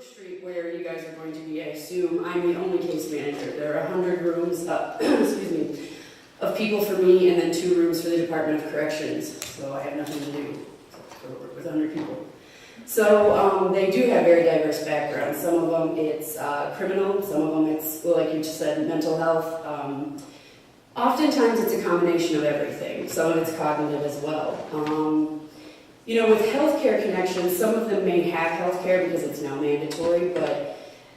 Brook Street, where you guys are going to be, I assume, I'm the only case manager. There are 100 rooms, excuse me, of people for me, and then 2 rooms for the Department of Corrections. So I have nothing to do except for work with 100 people. So they do have very diverse backgrounds. Some of them it's criminal, some of them it's, well, like you just said, mental health. Oftentimes it's a combination of everything. Some of it's cognitive as well. You know, with healthcare connections, some of them may have healthcare because it's now mandatory, but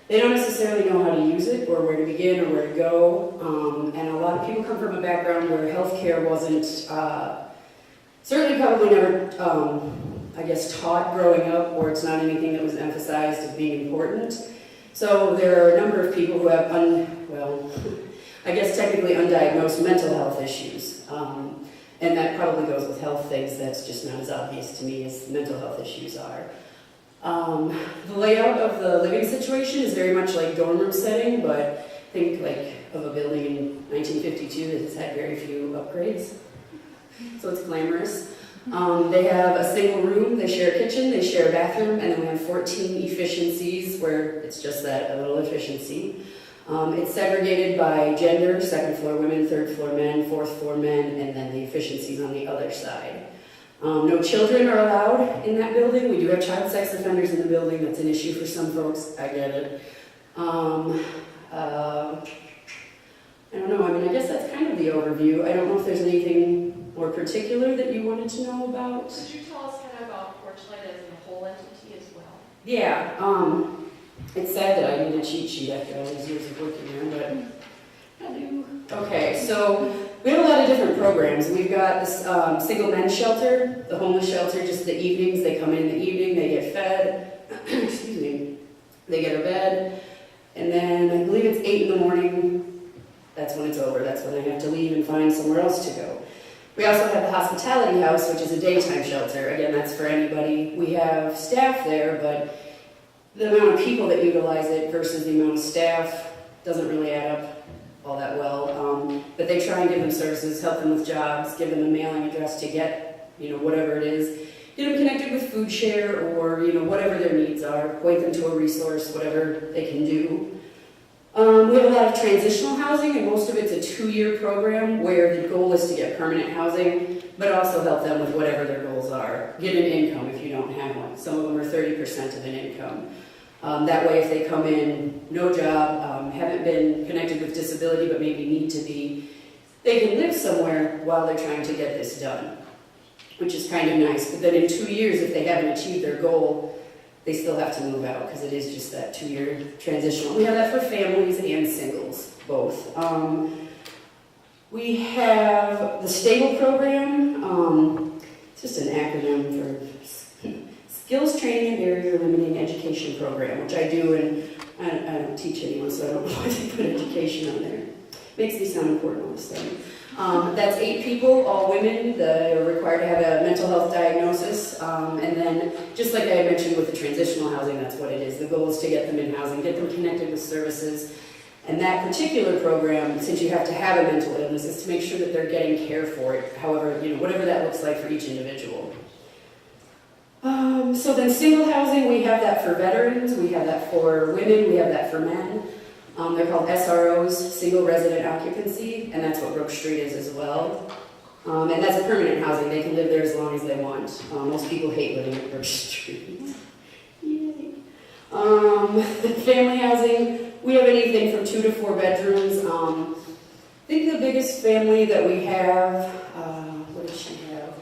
they don't necessarily know how to use it or where to begin or where to go. And a lot of people come from a background where healthcare wasn't, certainly probably never, I guess, taught growing up, or it's not anything that was emphasized as being important. So there are a number of people who have, I guess technically undiagnosed mental health issues. And that probably goes with health things that's just not as obvious to me as mental health issues are. The layout of the living situation is very much like dorm room setting, but think like of a building in 1952 that has had very few upgrades. So it's glamorous. They have a single room, they share a kitchen, they share a bathroom, and then we have 14 efficiencies where it's just that, a little efficiency. It's segregated by gender, 2nd floor women, 3rd floor men, 4th floor men, and then the efficiencies on the other side. No children are allowed in that building. We do have child sex offenders in the building. That's an issue for some folks. I get it. I don't know. I mean, I guess that's kind of the overview. I don't know if there's anything more particular that you wanted to know about. Could you tell us kind of about Porchlight as a whole entity as well? Yeah. It's sad that I need a cheat sheet after all these years of working here, but I do. Okay, so we have a lot of different programs. We've got this single men's shelter, the homeless shelter, just the evenings. They come in the evening, they get fed, excuse me, they get a bed, and then I believe it's 8 in the morning. That's when it's over. That's when they have to leave and find somewhere else to go. We also have the hospitality house, which is a daytime shelter. Again, that's for anybody. We have staff there, but the amount of people that utilize it versus the amount of staff doesn't really add up all that well. But they try and give them services, help them with jobs, give them a mailing address to get, whatever it is. Get them connected with food share or, whatever their needs are. Point them to a resource, whatever they can do. We have a lot of transitional housing, and most of it's a 2-year program where the goal is to get permanent housing, but also help them with whatever their goals are. Get an income if you don't have one. Some of them are 30% of an income. That way, if they come in, no job, haven't been connected with disability, but maybe need to be, they can live somewhere while they're trying to get this done, which is kind of nice. But then in 2 years, if they haven't achieved their goal, they still have to move out because it is just that 2-year transitional. We have that for families and singles, both. We have the STABLE program. It's just an acronym for Skills Training and Barrier Limiting Education Program, which I do, and I don't teach anyone, so I don't know why they put education on there. Makes me sound important all this time. That's 8 people, all women. They're required to have a mental health diagnosis. And then, just like I mentioned with the transitional housing, that's what it is. The goal is to get them in housing, get them connected with services. And that particular program, since you have to have a mental illness, is to make sure that they're getting care for it, however, whatever that looks like for each individual. So then single housing, we have that for veterans, we have that for women, we have that for men. They're called SROs, single resident occupancy, and that's what Brook Street is as well. And that's a permanent housing. They can live there as long as they want. Most people hate living at Brook Street. Yay. Family housing, we have anything from 2 to 4 bedrooms. I think the biggest family that we have, what does she have?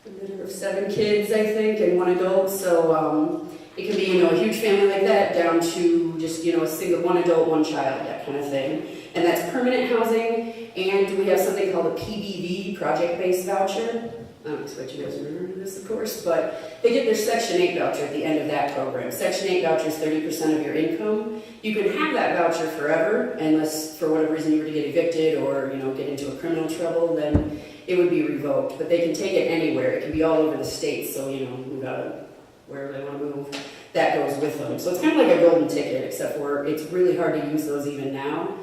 A litter of 7 kids, I think, and 1 adult. So it can be, a huge family like that down to just, a single 1 adult, 1 child, that kind of thing. And that's permanent housing. And we have something called a PBV, project-based voucher. I don't expect you guys to remember this, of course, but they get their Section 8 voucher at the end of that program. Section 8 voucher is 30% of your income. You can have that voucher forever, unless for whatever reason you were to get evicted or, get into a criminal trouble, then it would be revoked. But they can take it anywhere. It can be all over the state, so, move out wherever they want to move. That goes with them. So it's kind of like a golden ticket, except for it's really hard to use those even now.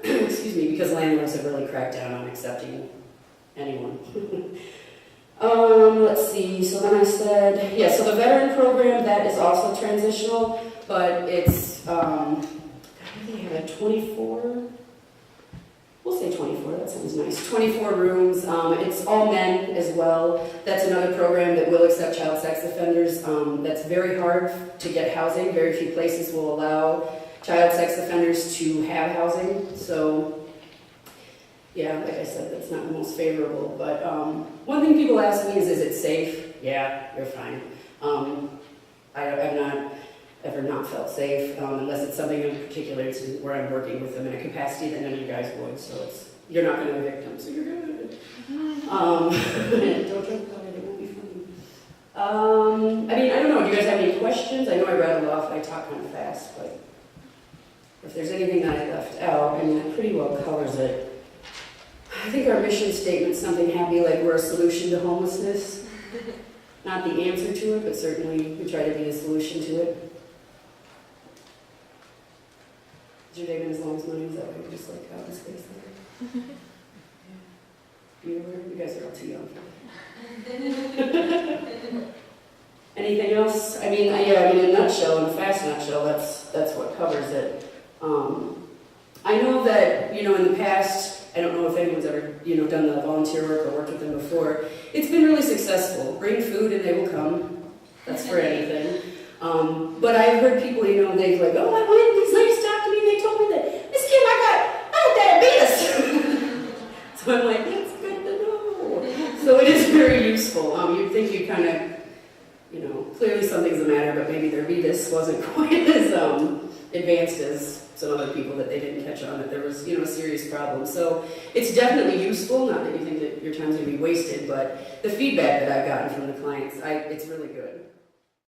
Excuse me, because landlords have really cracked down on accepting anyone. Let's see, so then I said, so the veteran program, that is also transitional. but it's, I think they have 24, we'll say 24, that sounds nice. 24 rooms, it's all men as well. That's another program that will accept child sex offenders. That's very hard to get housing. Very few places will allow child sex offenders to have housing. So, yeah, like I said, that's not the most favorable. But one thing people ask me is it safe? Yeah, you're fine. I've not ever not felt safe, unless it's something in particular where I'm working with them in a capacity that none of you guys would, so you're not going to evict them, so you're good. Don't joke about it, it won't be funny. I mean, I don't know, do you guys have any questions? I know I rattle off, I talk kind of fast, but if there's anything that I left out, I mean, that pretty well covers it. I think our mission statement's something happy, like we're a solution to homelessness. Not the answer to it, but certainly we try to be a solution to it. Is your day been as long as mine? Is that why you're just like out in space there? You guys are all too young for that. Anything else? I mean, yeah, in a nutshell, in a fast nutshell, that's what covers it. I know that, in the past, I don't know if anyone's ever, done the volunteer work or worked with them before. It's been really successful. Bring food and they will come. That's for anything. But I've heard people, they've like, oh, I went, these ladies talked to me and they told me that, Miss Kim, I got diabetes. So I'm like, that's good to know. So it is very useful. You'd think you kind of, clearly something's the matter, but maybe their Vetus wasn't quite as advanced as some other people that they didn't catch on that there was, a serious problem. So it's definitely useful, not that you think that your time's going to be wasted, but the feedback that I've gotten from the clients, it's really good.